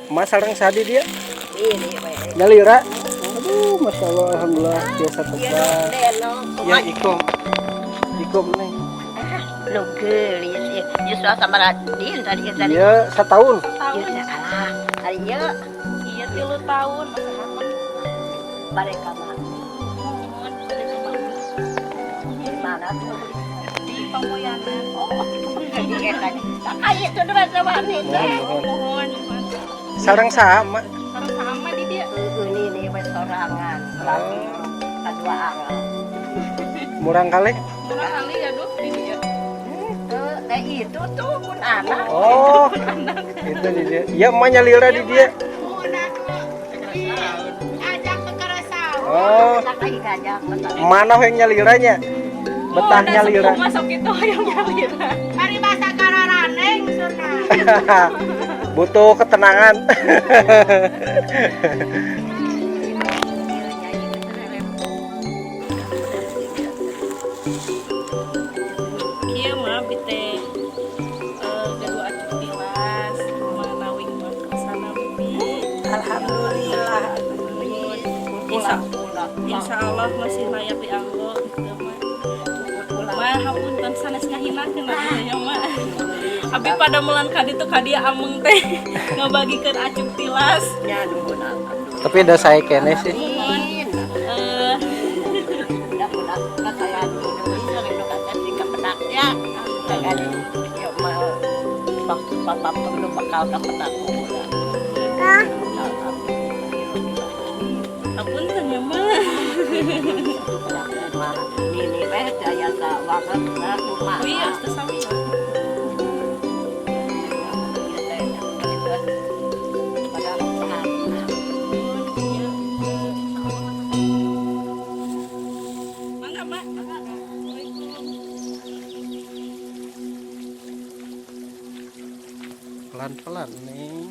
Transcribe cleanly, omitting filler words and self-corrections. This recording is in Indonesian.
Mas sareng sadi dia. Ini Nyalira. Aduh, Masya Allah, alhamdulillah biasa tebak. Ya ikom. Ikom nih. Nugel ya sudah sama Radin tadi tadi. Iya, setahun. Iya alah. Hari ya. Iya 3 tahun. Mereka mah. Di mana tuh? Di Pamoyanan. Oh, di kan. Kayak itu dulu sama nih. Mohon. Sareng sama. Sareng sama di dia. Ini restorangan. Lagi kedua angan. Murang kali. Murah kali ya, Duh, di dia. Itu tuh pun anak. Oh, itu di dia. Iya, emak nyalira di dia. Ajak ke Karasau. Oh, mana yang nyaliranya? Betah nyalira. Masuk itu yang nyalira. Mari bahasa Kararaneng sunah. Butuh ketenangan. Kieu mah bite gadua acuh tilas manawing mah kesana bumi. Alhamdulillah. Insya Allah masih layak dianggo gitu mah. Mah hapunten sanes ngahinakeun atunya mah. Abi pada mulan kadi tuh kadia ameng teh ngabagikeun acuh tilas. Ya nuhun Tapi udah saya kene sih. Papa perlu bakal kepenak pula. Hapunten ya mah. Ini teh daya tak banget rumah. Iya, teu sami. Mangga, Mbak. Pelan-pelan nih.